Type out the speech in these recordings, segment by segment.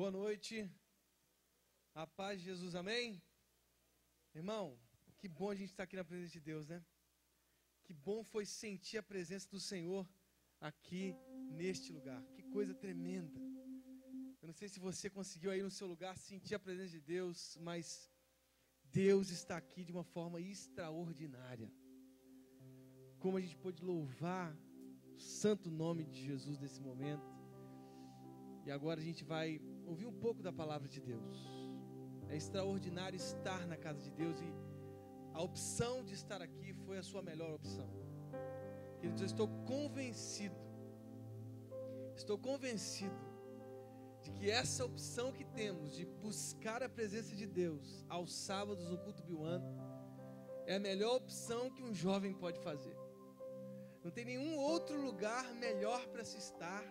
Boa noite, a paz de Jesus, amém? Irmão, que bom a gente estar aqui na presença de Deus, né? Que bom foi sentir a presença do Senhor aqui neste lugar, que coisa tremenda. Eu não sei se você conseguiu aí no seu lugar sentir a presença de Deus, mas Deus está aqui de uma forma extraordinária. Como a gente pôde louvar o santo nome de Jesus nesse momento. E agora a gente vai ouvir um pouco da palavra de Deus. É extraordinário estar na casa de Deus e a opção de estar aqui foi a sua melhor opção. Queridos, eu estou convencido de que essa opção que temos de buscar a presença de Deus aos sábados no culto biuano é a melhor opção que um jovem pode fazer. Não tem nenhum outro lugar melhor para se estar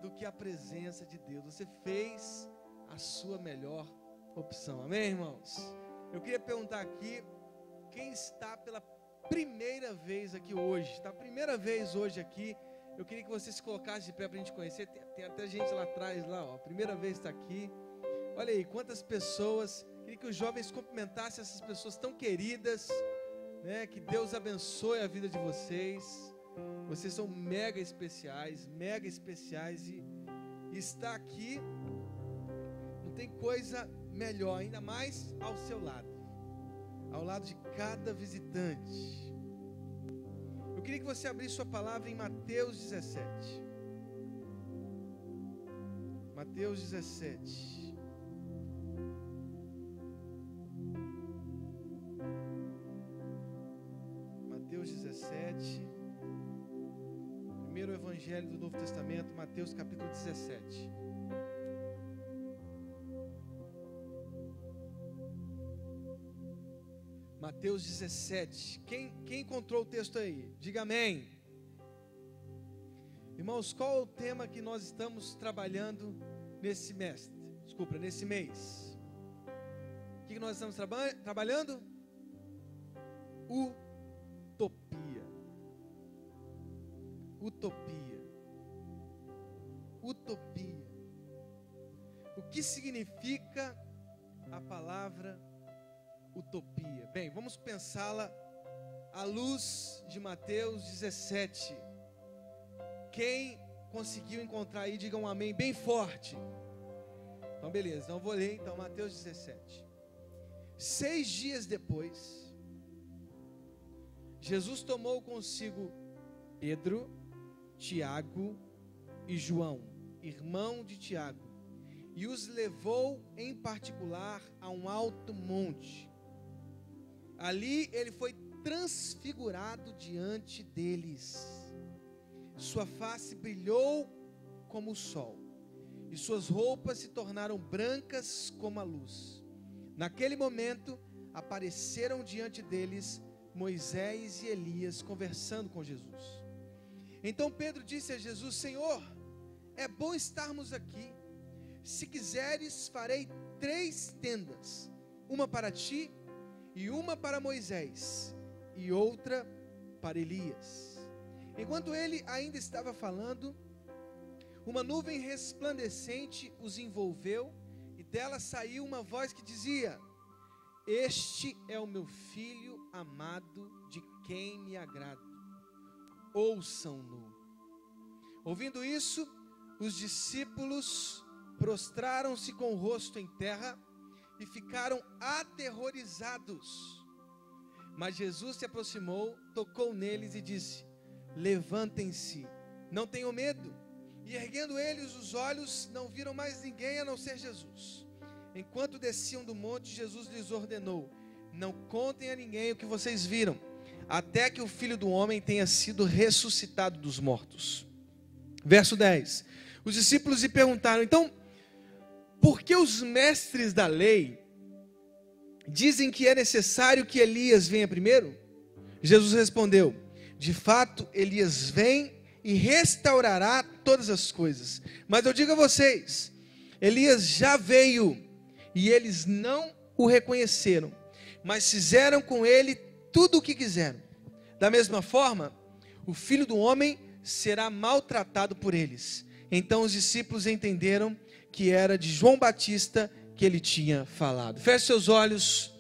do que a presença de Deus. Você fez a sua melhor opção, amém, irmãos? Eu queria perguntar aqui, quem está pela primeira vez aqui hoje? Está a primeira vez hoje aqui? Eu queria que você se colocasse de pé para a gente conhecer. Tem até gente lá atrás, lá, ó, a primeira vez está aqui. Olha aí, quantas pessoas. Queria que os jovens cumprimentassem essas pessoas tão queridas, né? Que Deus abençoe a vida de vocês. Vocês são mega especiais e estar aqui não tem coisa melhor, ainda mais ao seu lado, ao lado de cada visitante. Eu queria que você abrisse sua palavra em Mateus 17. Mateus 17. Mateus 17. Primeiro evangelho do Novo Testamento, Mateus capítulo 17. Mateus 17. Quem encontrou o texto aí? Diga amém. Irmãos, qual é o tema que nós estamos trabalhando nesse mês? Nesse mês. O que nós estamos trabalhando? Utopia. Utopia. O que significa a palavra utopia? Bem, vamos pensá-la à luz de Mateus 17. Quem conseguiu encontrar aí, diga um amém bem forte. Então beleza, então eu vou ler então Mateus 17. 6 dias depois, Jesus tomou consigo Pedro, Tiago e João, irmão de Tiago, e os levou em particular a um alto monte. Ali ele foi transfigurado diante deles. Sua face brilhou como o sol, e suas roupas se tornaram brancas como a luz. Naquele momento apareceram diante deles Moisés e Elias conversando com Jesus. Então Pedro disse a Jesus: Senhor, é bom estarmos aqui. Se quiseres, farei 3 tendas, uma para ti, e uma para Moisés, e outra para Elias. Enquanto ele ainda estava falando, uma nuvem resplandecente os envolveu, e dela saiu uma voz que dizia: Este é o meu filho amado, de quem me agrado. Ouçam-no. Ouvindo isso, os discípulos prostraram-se com o rosto em terra e ficaram aterrorizados. Mas Jesus se aproximou, tocou neles e disse: Levantem-se, não tenham medo. E erguendo eles os olhos, não viram mais ninguém a não ser Jesus. Enquanto desciam do monte, Jesus lhes ordenou: Não contem a ninguém o que vocês viram, até que o Filho do Homem tenha sido ressuscitado dos mortos. Verso 10. Os discípulos lhe perguntaram: Então, por que os mestres da lei dizem que é necessário que Elias venha primeiro? Jesus respondeu: De fato, Elias vem e restaurará todas as coisas. Mas eu digo a vocês, Elias já veio e eles não o reconheceram, mas fizeram com ele tudo o que quiseram. Da mesma forma, o Filho do Homem será maltratado por eles. Então os discípulos entenderam que era de João Batista que ele tinha falado. Feche seus olhos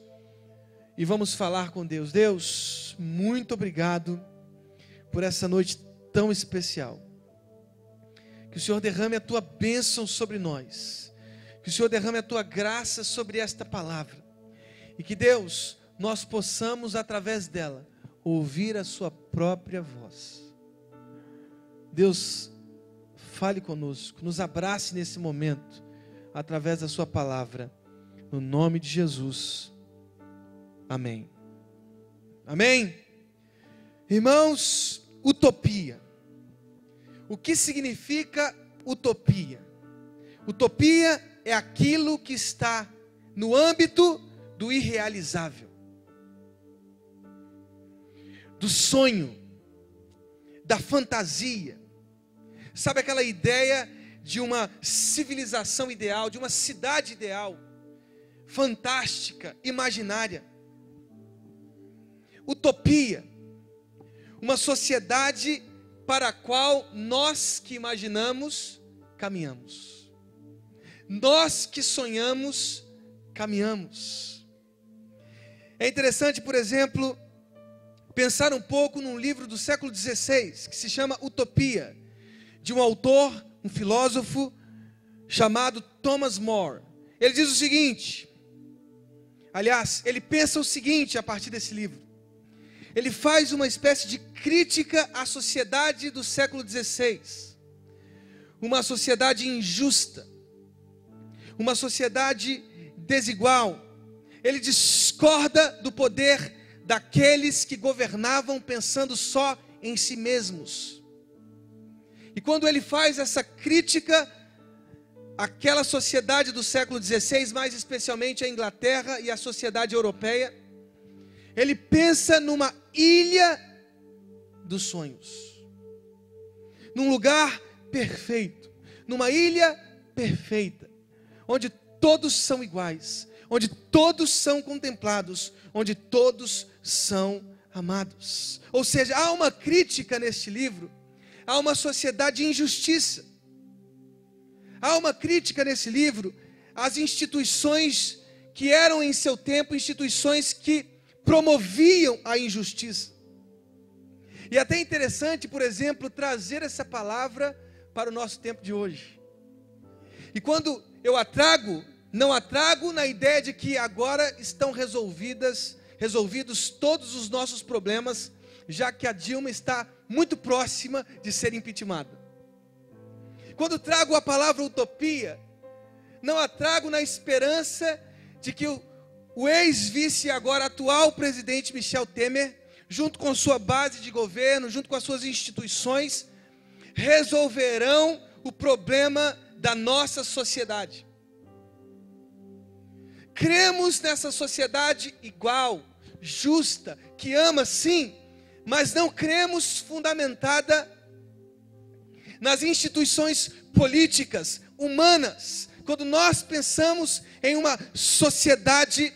e vamos falar com Deus. Deus, muito obrigado por essa noite tão especial. Que o Senhor derrame a tua bênção sobre nós. Que o Senhor derrame a tua graça sobre esta palavra. E que Deus, nós possamos através dela ouvir a sua própria voz. Deus, fale conosco, nos abrace nesse momento, através da sua palavra, no nome de Jesus, amém. Amém? Irmãos, utopia. O que significa utopia? Utopia é aquilo que está no âmbito do irrealizável, do sonho, da fantasia. Sabe aquela ideia de uma civilização ideal, de uma cidade ideal, fantástica, imaginária? Utopia, uma sociedade para a qual nós que imaginamos, caminhamos. Nós que sonhamos, caminhamos. É interessante, por exemplo, pensar um pouco num livro do século XVI, que se chama Utopia, de um autor, um filósofo, chamado Thomas More. Ele diz o seguinte, aliás, ele pensa o seguinte a partir desse livro. Ele faz uma espécie de crítica à sociedade do século XVI. Uma sociedade injusta. Uma sociedade desigual. Ele discorda do poder daqueles que governavam pensando só em si mesmos. E quando ele faz essa crítica àquela sociedade do século XVI, mais especialmente a Inglaterra e a sociedade europeia, ele pensa numa ilha dos sonhos, num lugar perfeito, numa ilha perfeita, onde todos são iguais, onde todos são contemplados, onde todos são amados. Ou seja, há uma crítica neste livro, há uma sociedade de injustiça, há uma crítica nesse livro às instituições que eram em seu tempo instituições que promoviam a injustiça. E até é interessante, por exemplo, trazer essa palavra para o nosso tempo de hoje. E quando eu a trago, não a trago na ideia de que agora estão resolvidos todos os nossos problemas, já que a Dilma está muito próxima de ser impeachmentada. Quando trago a palavra utopia, não a trago na esperança de que o ex-vice e agora atual presidente Michel Temer, junto com sua base de governo, junto com as suas instituições, resolverão o problema da nossa sociedade. Cremos nessa sociedade igual, justa, que ama sim, mas não cremos fundamentada nas instituições políticas, humanas. Quando nós pensamos em uma sociedade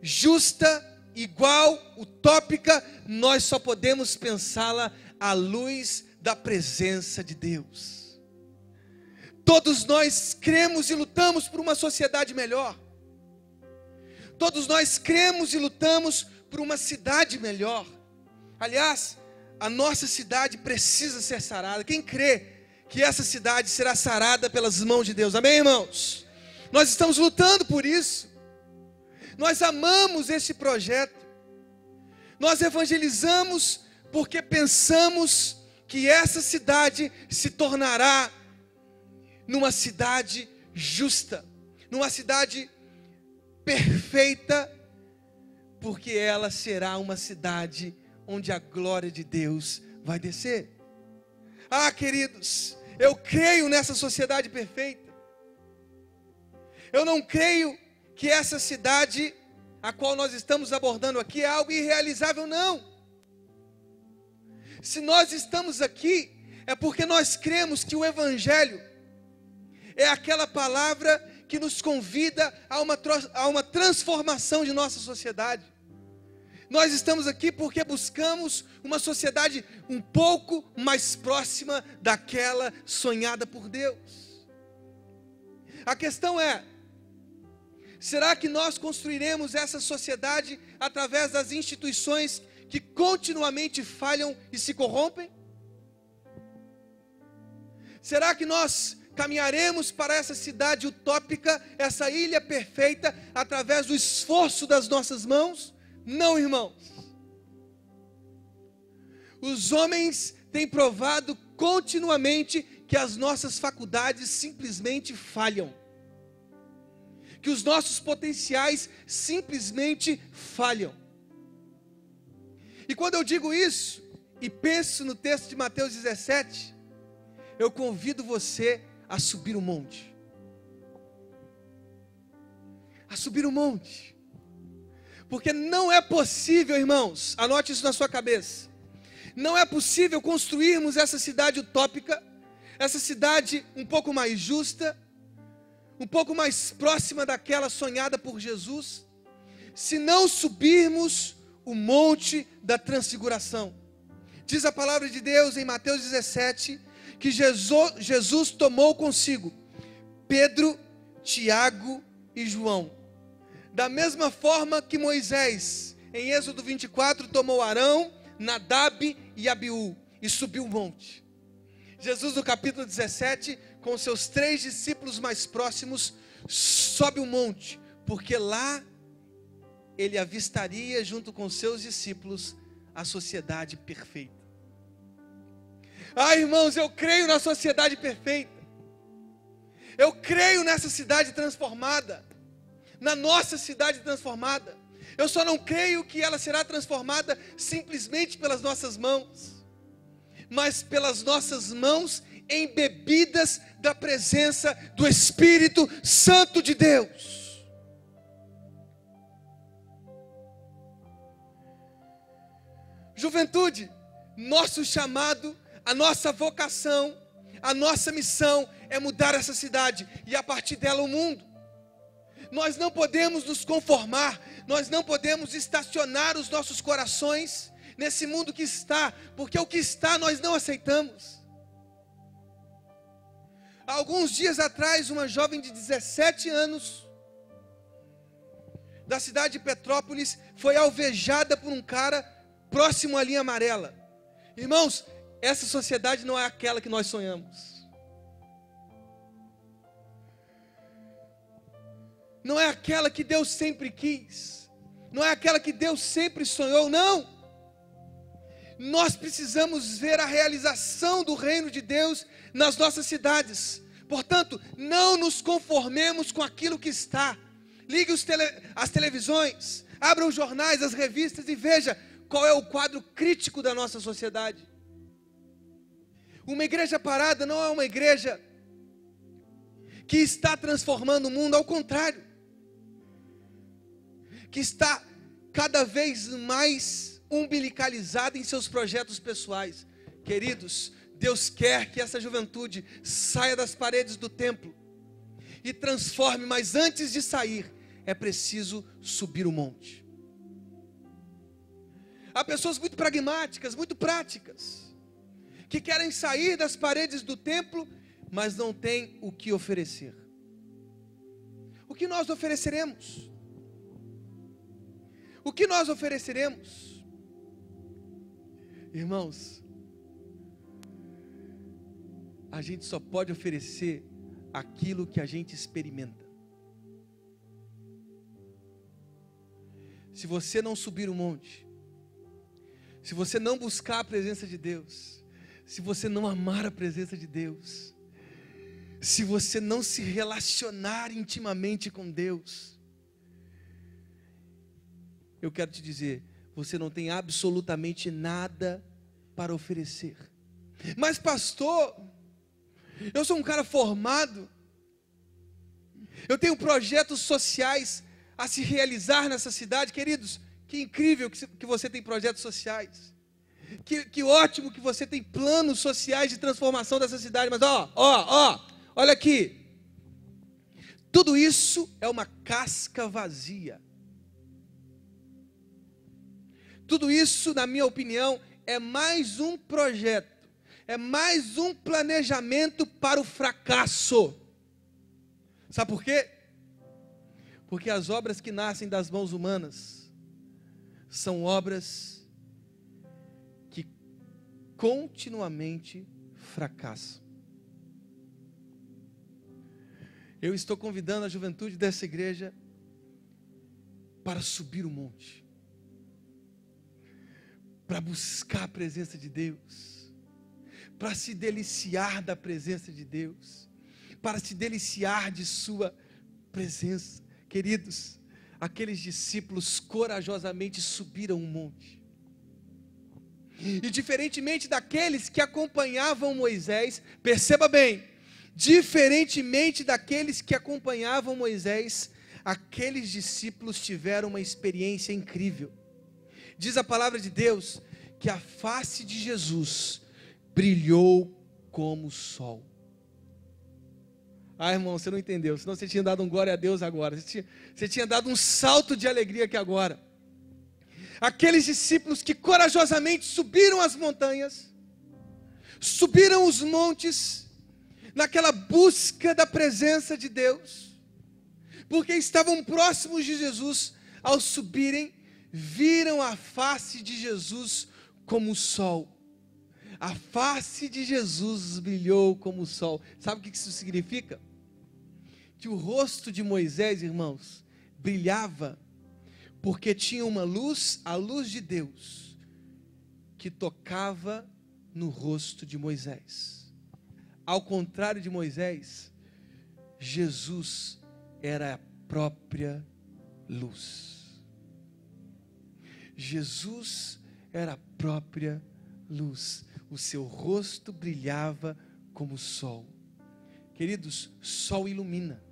justa, igual, utópica, nós só podemos pensá-la à luz da presença de Deus. Todos nós cremos e lutamos por uma sociedade melhor. Todos nós cremos e lutamos por uma cidade melhor. Aliás, a nossa cidade precisa ser sarada. Quem crê que essa cidade será sarada pelas mãos de Deus? Amém, irmãos? Nós estamos lutando por isso. Nós amamos esse projeto. Nós evangelizamos porque pensamos que essa cidade se tornará numa cidade justa, numa cidade perfeita, porque ela será uma cidade onde a glória de Deus vai descer. Ah, queridos, eu creio nessa sociedade perfeita. Eu não creio que essa cidade a qual nós estamos abordando aqui é algo irrealizável, não. Se nós estamos aqui, é porque nós cremos que o Evangelho é aquela palavra que nos convida a uma transformação de nossa sociedade. Nós estamos aqui porque buscamos uma sociedade um pouco mais próxima daquela sonhada por Deus. A questão é: será que nós construiremos essa sociedade através das instituições que continuamente falham e se corrompem? Será que nós caminharemos para essa cidade utópica, essa ilha perfeita, através do esforço das nossas mãos? Não, irmãos. Os homens têm provado continuamente que as nossas faculdades simplesmente falham, que os nossos potenciais simplesmente falham. E quando eu digo isso, e penso no texto de Mateus 17, eu convido você a subir o monte. A subir o monte. Porque não é possível, irmãos, anote isso na sua cabeça, não é possível construirmos essa cidade utópica, essa cidade um pouco mais justa, um pouco mais próxima daquela sonhada por Jesus, se não subirmos o monte da transfiguração. Diz a palavra de Deus em Mateus 17, que Jesus tomou consigo Pedro, Tiago e João. Da mesma forma que Moisés, em Êxodo 24, tomou Arão, Nadab e Abiú e subiu o monte. Jesus, no capítulo 17, com seus 3 discípulos mais próximos, sobe o monte, porque lá ele avistaria, junto com seus discípulos, a sociedade perfeita. Ah, irmãos, eu creio na sociedade perfeita. Eu creio nessa cidade transformada, na nossa cidade transformada. Eu só não creio que ela será transformada simplesmente pelas nossas mãos, mas pelas nossas mãos embebidas da presença do Espírito Santo de Deus. Juventude, nosso chamado, a nossa vocação, a nossa missão é mudar essa cidade e a partir dela o mundo. Nós não podemos nos conformar, nós não podemos estacionar os nossos corações nesse mundo que está, porque o que está nós não aceitamos. Há alguns dias atrás, uma jovem de 17 anos, da cidade de Petrópolis, foi alvejada por um cara próximo à linha amarela. Irmãos, essa sociedade não é aquela que nós sonhamos. Não é aquela que Deus sempre quis. Não é aquela que Deus sempre sonhou, não. Nós precisamos ver a realização do reino de Deus nas nossas cidades. Portanto, não nos conformemos com aquilo que está. Ligue as televisões, abra os jornais, as revistas e veja qual é o quadro crítico da nossa sociedade. Uma igreja parada não é uma igreja que está transformando o mundo, ao contrário, que está cada vez mais umbilicalizada em seus projetos pessoais. Queridos, Deus quer que essa juventude saia das paredes do templo e transforme, mas antes de sair, é preciso subir o monte. Há pessoas muito pragmáticas, muito práticas, que querem sair das paredes do templo, mas não têm o que oferecer. O que nós ofereceremos? O que nós ofereceremos? Irmãos, a gente só pode oferecer aquilo que a gente experimenta. Se você não subir o monte, se você não buscar a presença de Deus, se você não amar a presença de Deus, se você não se relacionar intimamente com Deus, eu quero te dizer, você não tem absolutamente nada para oferecer. Mas pastor, eu sou um cara formado, eu tenho projetos sociais a se realizar nessa cidade. Queridos, que incrível que você tem projetos sociais, que ótimo que você tem planos sociais de transformação dessa cidade. Mas olha aqui, tudo isso é uma casca vazia. Tudo isso, na minha opinião, é mais um projeto, é mais um planejamento para o fracasso. Sabe por quê? Porque as obras que nascem das mãos humanas são obras que continuamente fracassam. Eu estou convidando a juventude dessa igreja para subir o monte, para buscar a presença de Deus, para se deliciar da presença de Deus, para se deliciar de sua presença. Queridos, aqueles discípulos corajosamente subiram o monte. E diferentemente daqueles que acompanhavam Moisés, perceba bem, diferentemente daqueles que acompanhavam Moisés, aqueles discípulos tiveram uma experiência incrível. Diz a palavra de Deus que a face de Jesus brilhou como o sol. Irmão, você não entendeu, senão você tinha dado um glória a Deus agora, você tinha dado um salto de alegria aqui agora. Aqueles discípulos que corajosamente subiram as montanhas, subiram os montes, naquela busca da presença de Deus, porque estavam próximos de Jesus. Ao subirem, viram a face de Jesus como o sol. A face de Jesus brilhou como o sol. Sabe o que isso significa? Que o rosto de Moisés, irmãos, brilhava porque tinha uma luz, a luz de Deus, que tocava no rosto de Moisés. Ao contrário de Moisés, Jesus era a própria luz. Jesus era a própria luz. O seu rosto brilhava como o sol. Queridos, sol ilumina.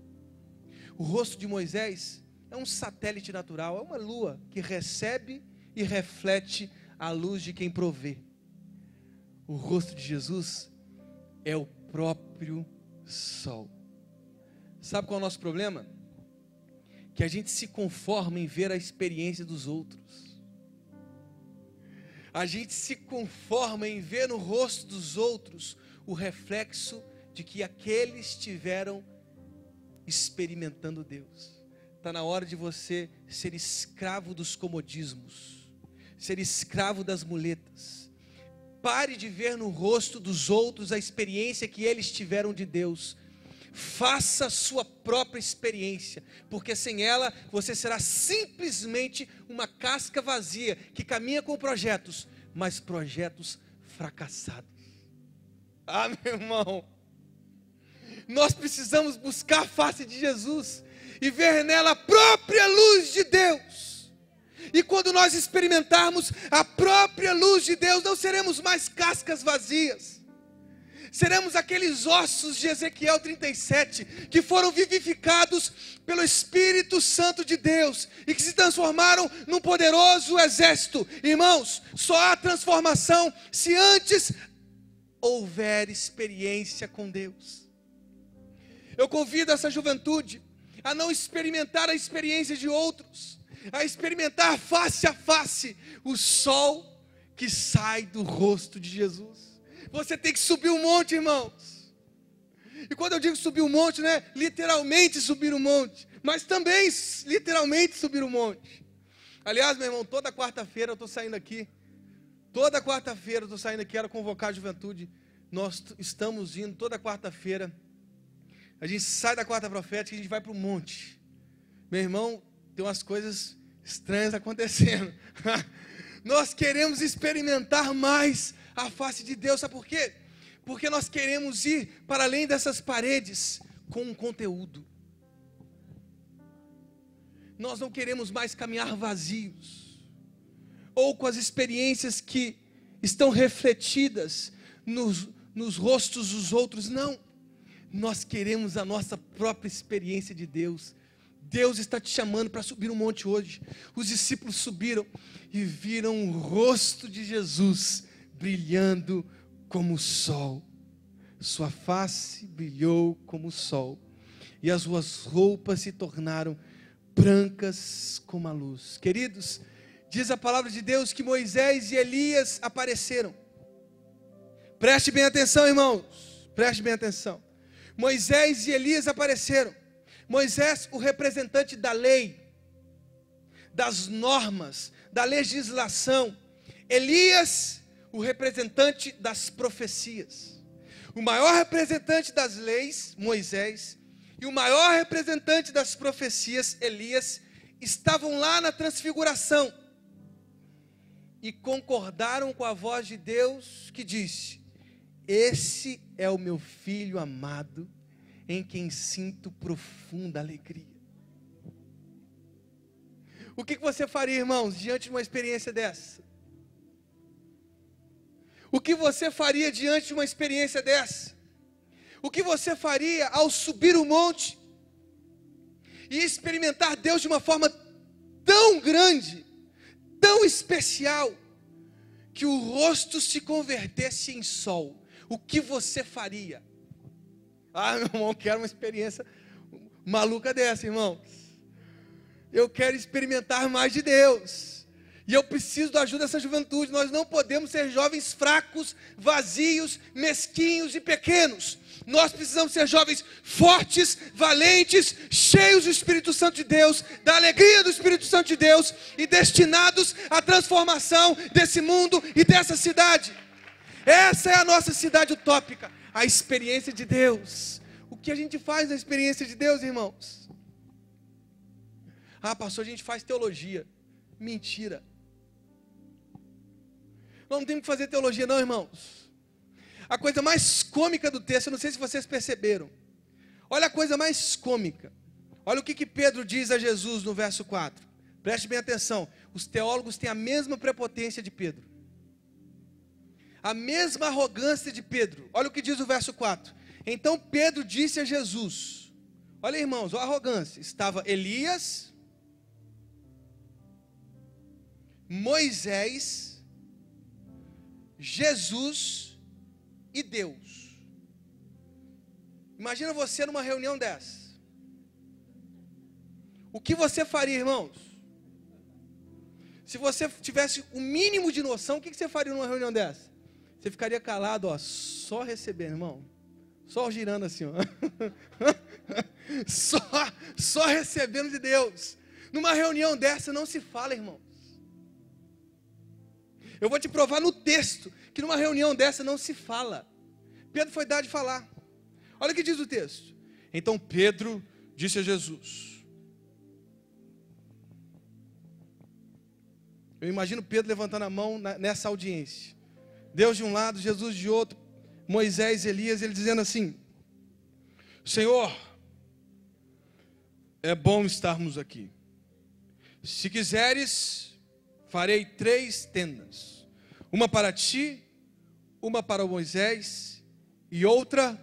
O rosto de Moisés é um satélite natural, é uma lua que recebe e reflete a luz de quem provê. O rosto de Jesus é o próprio sol. Sabe qual é o nosso problema? Que a gente se conforma em ver a experiência dos outros. A gente se conforma em ver no rosto dos outros o reflexo de que aqueles estiveram experimentando Deus. Está na hora de você ser escravo dos comodismos, ser escravo das muletas. Pare de ver no rosto dos outros a experiência que eles tiveram de Deus. Faça a sua própria experiência, porque sem ela você será simplesmente uma casca vazia, que caminha com projetos, mas projetos fracassados. Ah, meu irmão, nós precisamos buscar a face de Jesus e ver nela a própria luz de Deus. E quando nós experimentarmos a própria luz de Deus, não seremos mais cascas vazias. Seremos aqueles ossos de Ezequiel 37, que foram vivificados pelo Espírito Santo de Deus, e que se transformaram num poderoso exército. Irmãos, só há transformação se antes houver experiência com Deus. Eu convido essa juventude a não experimentar a experiência de outros, a experimentar face a face o sol que sai do rosto de Jesus. Você tem que subir um monte, irmãos. E quando eu digo subir um monte, não é literalmente subir um monte, mas também literalmente subir um monte. Aliás, meu irmão, toda quarta-feira eu estou saindo aqui. Toda quarta-feira eu estou saindo aqui, quero convocar a juventude. Nós estamos indo toda quarta-feira. A gente sai da quarta profética e a gente vai para o monte. Meu irmão, tem umas coisas estranhas acontecendo. Nós queremos experimentar mais a face de Deus. Sabe por quê? Porque nós queremos ir para além dessas paredes com um conteúdo. Nós não queremos mais caminhar vazios, ou com as experiências que estão refletidas nos rostos dos outros. Não, nós queremos a nossa própria experiência de Deus. Deus está te chamando para subir um monte hoje. Os discípulos subiram e viram o rosto de Jesus brilhando como o sol. Sua face brilhou como o sol, e as suas roupas se tornaram brancas como a luz. Queridos, Diz a palavra de Deus que Moisés e Elias apareceram. Preste bem atenção, irmãos. Preste bem atenção. Moisés e Elias apareceram. Moisés, o representante da lei, das normas, da legislação. Elias, o representante das profecias. O maior representante das leis, Moisés, e o maior representante das profecias, Elias, estavam lá na transfiguração e concordaram com a voz de Deus que disse: esse é o meu filho amado, em quem sinto profunda alegria. O que você faria, irmãos, diante de uma experiência dessa? O que você faria diante de uma experiência dessa? O que você faria ao subir o monte e experimentar Deus de uma forma tão grande, tão especial, que o rosto se convertesse em sol? O que você faria? Ah, meu irmão, quero uma experiência maluca dessa, irmãos. Eu quero experimentar mais de Deus. E eu preciso da ajuda dessa juventude. Nós não podemos ser jovens fracos, vazios, mesquinhos e pequenos. Nós precisamos ser jovens fortes, valentes, cheios do Espírito Santo de Deus, da alegria do Espírito Santo de Deus, e destinados à transformação desse mundo e dessa cidade. Essa é a nossa cidade utópica, a experiência de Deus. O que a gente faz na experiência de Deus, irmãos? Ah, pastor, a gente faz teologia. Mentira. Nós não temos que fazer teologia não, irmãos. A coisa mais cômica do texto, eu não sei se vocês perceberam. Olha a coisa mais cômica. Olha o que Pedro diz a Jesus no verso 4. Preste bem atenção. Os teólogos têm a mesma prepotência de Pedro, a mesma arrogância de Pedro. Olha o que diz o verso 4. Então Pedro disse a Jesus, olha, irmãos, olha a arrogância. Estava Elias, Moisés, Jesus e Deus. Imagina você numa reunião dessa. O que você faria, irmãos? Se você tivesse o mínimo de noção, o que você faria numa reunião dessa? Você ficaria calado, ó, só recebendo, irmão. Só girando assim, ó. só recebendo de Deus. Numa reunião dessa não se fala, irmãos. Eu vou te provar no texto que numa reunião dessa não se fala. Pedro foi dar de falar. Olha o que diz o texto. Então Pedro disse a Jesus. Eu imagino Pedro levantando a mão nessa audiência. Deus de um lado, Jesus de outro, Moisés, Elias, ele dizendo assim: Senhor, é bom estarmos aqui. Se quiseres, farei 3 tendas. Uma para ti, uma para Moisés e outra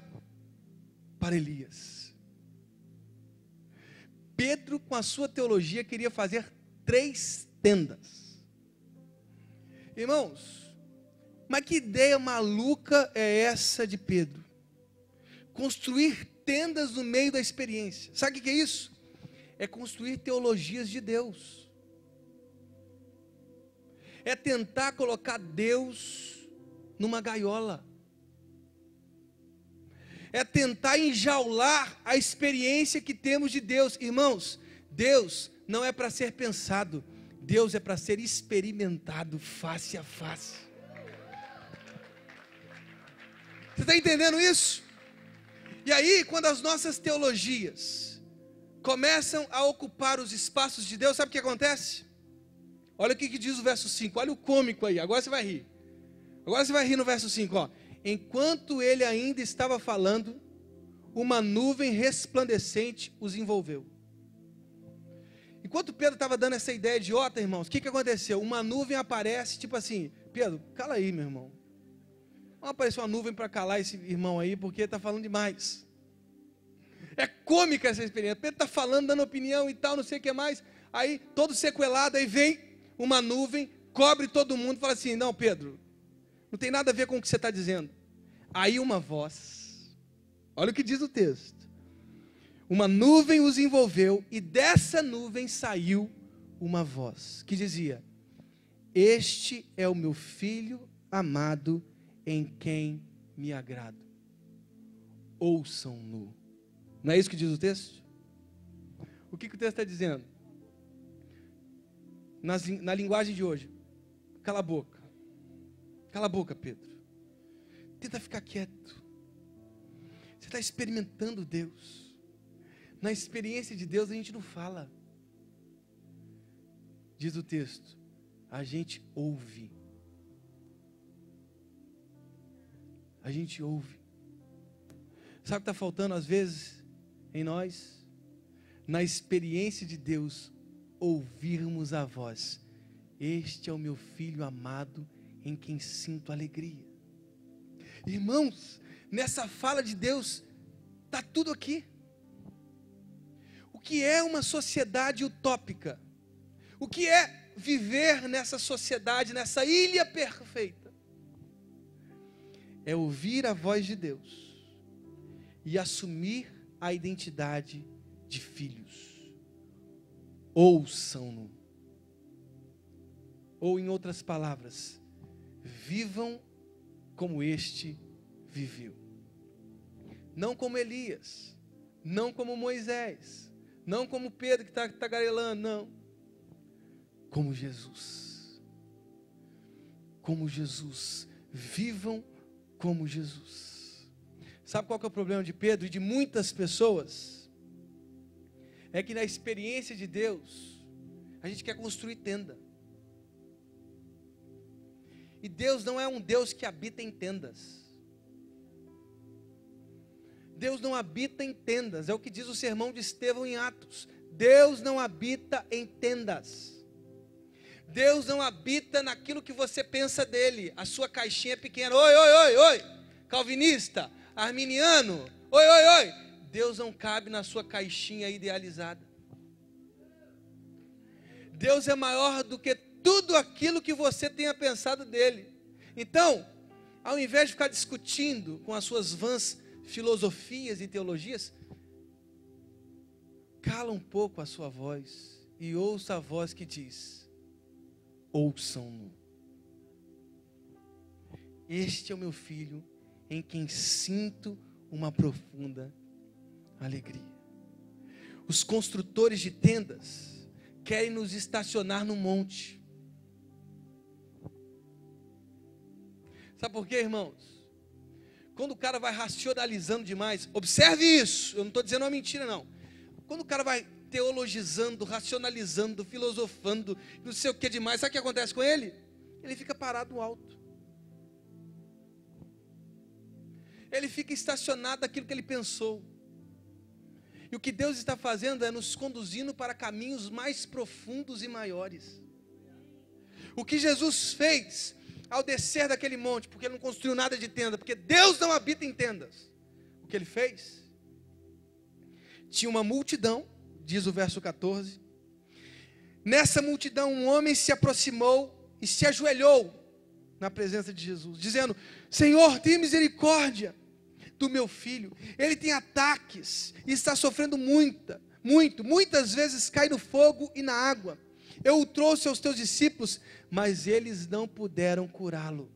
para Elias. Pedro, com a sua teologia, queria fazer 3 tendas. Irmãos, mas que ideia maluca é essa de Pedro? Construir tendas no meio da experiência. Sabe o que é isso? É construir teologias de Deus. É tentar colocar Deus numa gaiola. É tentar enjaular a experiência que temos de Deus. Irmãos, Deus não é para ser pensado. Deus é para ser experimentado face a face. Você está entendendo isso? E aí, quando as nossas teologias começam a ocupar os espaços de Deus, sabe o que acontece? Olha o que diz o verso 5, olha o cômico aí, agora você vai rir. Agora você vai rir no verso 5, ó. Enquanto ele ainda estava falando, uma nuvem resplandecente os envolveu. Enquanto Pedro estava dando essa ideia idiota, irmãos, o que aconteceu? Uma nuvem aparece, tipo assim, Pedro, cala aí, meu irmão. Não apareceu uma nuvem para calar esse irmão aí, porque ele está falando demais. É cômica essa experiência. Pedro está falando, dando opinião e tal, não sei o que mais. Aí, todo sequelado, aí vem uma nuvem, cobre todo mundo, fala assim, não, Pedro, não tem nada a ver com o que você está dizendo. Aí uma voz, olha o que diz o texto. Uma nuvem os envolveu, e dessa nuvem saiu uma voz, que dizia, Este é o meu filho amado, em quem me agrado. Ouçam-no. Não é isso que diz o texto? O que o texto está dizendo? Na linguagem de hoje. Cala a boca. Cala a boca, Pedro. Tenta ficar quieto. Você está experimentando Deus. Na experiência de Deus a gente não fala. Diz o texto, a gente ouve. A gente ouve. Sabe o que está faltando às vezes em nós? Na experiência de Deus, ouvirmos a voz. Este é o meu filho amado, em quem sinto alegria. Irmãos, nessa fala de Deus, está tudo aqui. O que é uma sociedade utópica? O que é viver nessa sociedade, nessa ilha perfeita? É ouvir a voz de Deus e assumir a identidade de filhos. Ouçam-no. Ou em outras palavras, vivam como este viveu. Não como Elias, não como Moisés, não como Pedro que está tagarelando, não. Como Jesus. Como Jesus. Vivam como Jesus. Sabe qual que é o problema de Pedro e de muitas pessoas? É que na experiência de Deus, a gente quer construir tenda. E Deus não é um Deus que habita em tendas. Deus não habita em tendas. É o que diz o sermão de Estevão em Atos. Deus não habita em tendas. Deus não habita naquilo que você pensa dele. A sua caixinha é pequena. Oi. Calvinista, arminiano. Oi. Deus não cabe na sua caixinha idealizada. Deus é maior do que tudo aquilo que você tenha pensado dele. Então, ao invés de ficar discutindo com as suas vãs filosofias e teologias, cala um pouco a sua voz e ouça a voz que diz: ouçam-no. Este é o meu filho, em quem sinto uma profunda alegria. Os construtores de tendas querem nos estacionar no monte. Sabe por quê, irmãos? Quando o cara vai racionalizando demais, observe isso, eu não estou dizendo uma mentira não. Quando o cara vai teologizando, racionalizando, filosofando, não sei o que demais, sabe o que acontece com ele? Ele fica parado no alto. Ele fica estacionado naquilo que ele pensou. E o que Deus está fazendo é nos conduzindo para caminhos mais profundos e maiores. O que Jesus fez ao descer daquele monte, porque ele não construiu nada de tenda, porque Deus não habita em tendas. O que ele fez? Tinha uma multidão, diz o verso 14. Nessa multidão um homem se aproximou e se ajoelhou na presença de Jesus, dizendo: Senhor, tem misericórdia do meu filho. Ele tem ataques e está sofrendo muitas vezes cai no fogo e na água. Eu o trouxe aos teus discípulos, mas eles não puderam curá-lo.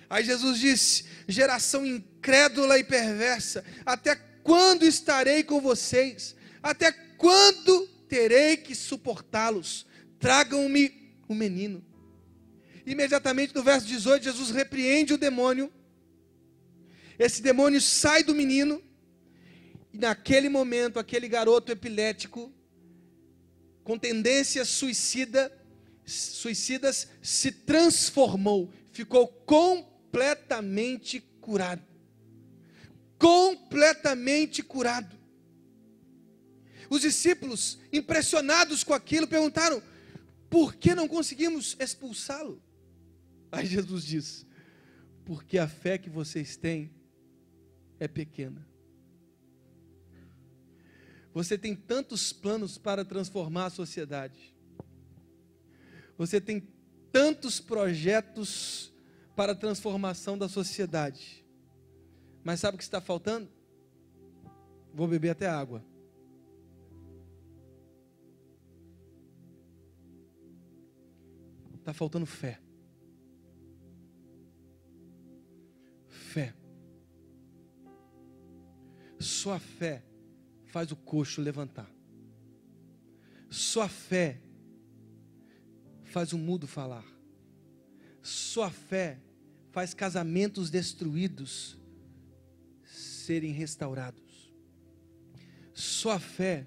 Aí Jesus disse: geração incrédula e perversa, até quando estarei com vocês? Até quando terei que suportá-los? Tragam-me o menino. Imediatamente no verso 18, Jesus repreende o demônio. Esse demônio sai do menino. E naquele momento, aquele garoto epilético, com tendências suicidas, se transformou. Ficou completamente curado. Completamente curado. Os discípulos, impressionados com aquilo, perguntaram: por que não conseguimos expulsá-lo? Aí Jesus diz: porque a fé que vocês têm é pequena. Você tem tantos planos para transformar a sociedade. Você tem tantos projetos para a transformação da sociedade. Mas sabe o que está faltando? Vou beber até água. Está faltando fé. Fé. Só a fé faz o coxo levantar. Só a fé faz o mudo falar. Só a fé faz casamentos destruídos serem restaurados. Só a fé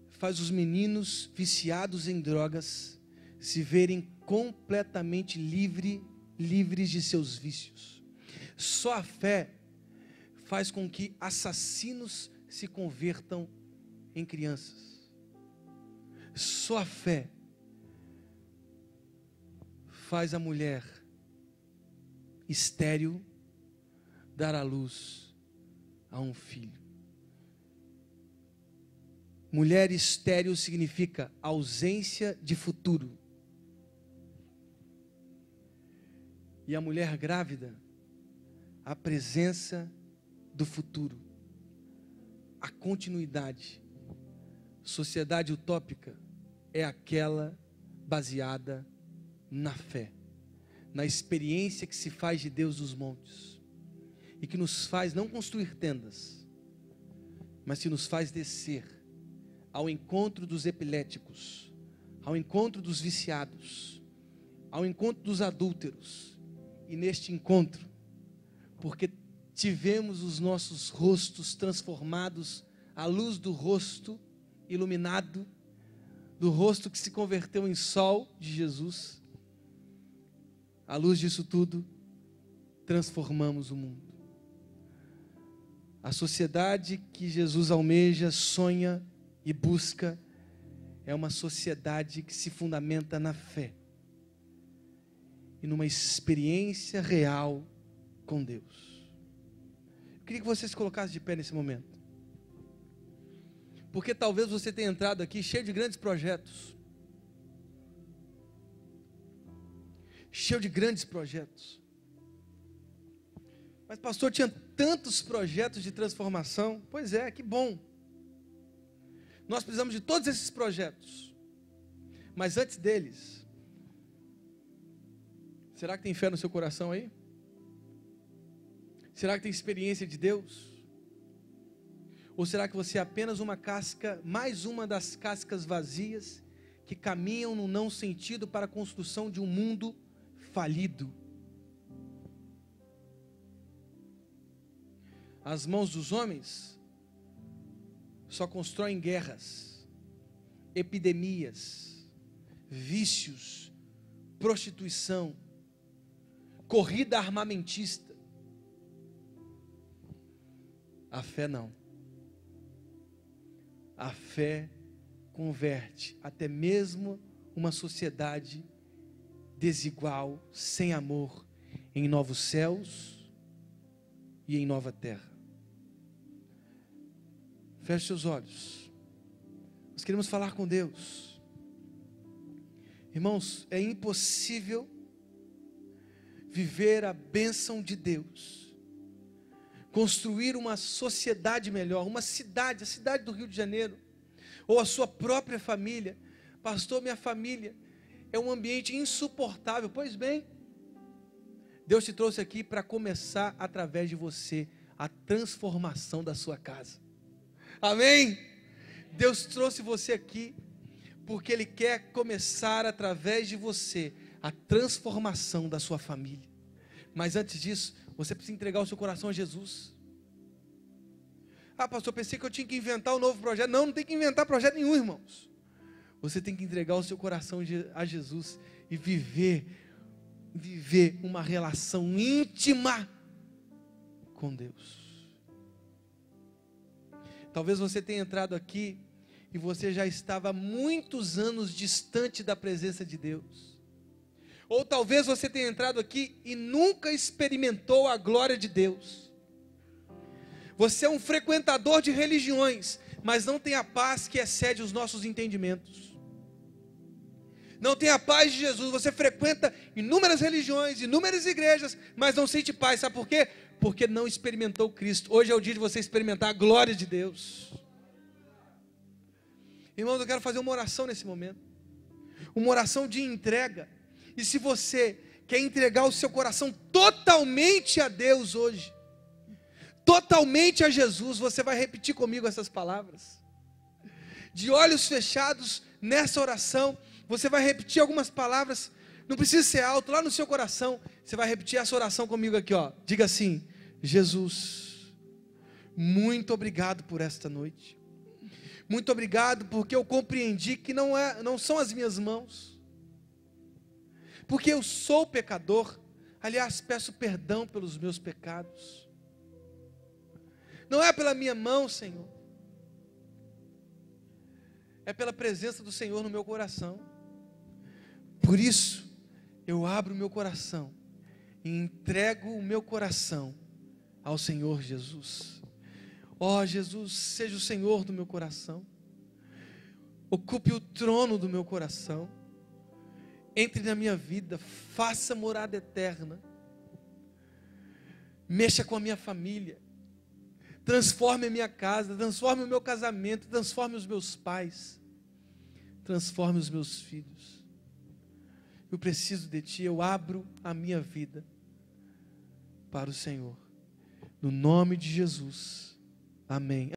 faz os meninos viciados em drogas se verem completamente livres de seus vícios. Só a fé faz com que assassinos se convertam em crianças. Só a fé faz a mulher estéril dar à luz a um filho. Mulher estéril significa ausência de futuro. E a mulher grávida, a presença do futuro, a continuidade. Sociedade utópica é aquela baseada na fé, na experiência que se faz de Deus dos montes, e que nos faz não construir tendas, mas que nos faz descer ao encontro dos epiléticos, ao encontro dos viciados, ao encontro dos adúlteros. E neste encontro, porque tivemos os nossos rostos transformados à luz do rosto iluminado, do rosto que se converteu em sol de Jesus, à luz disso tudo, transformamos o mundo. A sociedade que Jesus almeja, sonha e busca é uma sociedade que se fundamenta na fé e numa experiência real com Deus. Eu queria que você se colocasse de pé nesse momento, porque talvez você tenha entrado aqui cheio de grandes projetos, mas pastor, tinha tantos projetos de transformação. Pois é, que bom. Nós precisamos de todos esses projetos, mas antes deles, será que tem fé no seu coração aí? Será que tem experiência de Deus? Ou será que você é apenas uma casca, mais uma das cascas vazias, que caminham no não sentido para a construção de um mundo falido? As mãos dos homens só constroem guerras, epidemias, vícios, prostituição, corrida armamentista. A fé não. A fé converte até mesmo uma sociedade desigual, sem amor, em novos céus e em nova terra. Feche seus olhos. Nós queremos falar com Deus. Irmãos, é impossível viver a bênção de Deus, construir uma sociedade melhor, uma cidade, a cidade do Rio de Janeiro, ou a sua própria família. Pastor, minha família é um ambiente insuportável. Pois bem, Deus te trouxe aqui para começar através de você a transformação da sua casa. Amém? Deus trouxe você aqui porque Ele quer começar através de você a transformação da sua família. Mas antes disso, você precisa entregar o seu coração a Jesus. Ah, pastor, pensei que eu tinha que inventar um novo projeto. Não, não tem que inventar projeto nenhum, irmãos. Você tem que entregar o seu coração a Jesus e viver uma relação íntima com Deus. Talvez você tenha entrado aqui e você já estava há muitos anos distante da presença de Deus. Ou talvez você tenha entrado aqui e nunca experimentou a glória de Deus. Você é um frequentador de religiões, mas não tem a paz que excede os nossos entendimentos. Não tem a paz de Jesus. Você frequenta inúmeras religiões, inúmeras igrejas, mas não sente paz. Sabe por quê? Porque não experimentou Cristo. Hoje é o dia de você experimentar a glória de Deus. Irmãos, eu quero fazer uma oração nesse momento. Uma oração de entrega. E se você quer entregar o seu coração totalmente a Deus hoje, totalmente a Jesus, você vai repetir comigo essas palavras. De olhos fechados, nessa oração, você vai repetir algumas palavras. Não precisa ser alto, lá no seu coração. Você vai repetir essa oração comigo aqui, ó. Diga assim: Jesus, muito obrigado por esta noite. Muito obrigado porque eu compreendi que não são as minhas mãos. Porque eu sou pecador. Aliás, peço perdão pelos meus pecados. Não é pela minha mão, Senhor. É pela presença do Senhor no meu coração. Por isso, eu abro o meu coração e entrego o meu coração ao Senhor Jesus. Ó Jesus, seja o Senhor do meu coração. Ocupe o trono do meu coração. Entre na minha vida, faça morada eterna. Mexa com a minha família. Transforme a minha casa, transforme o meu casamento, transforme os meus pais, transforme os meus filhos. Eu preciso de Ti, eu abro a minha vida para o Senhor. No nome de Jesus. Amém.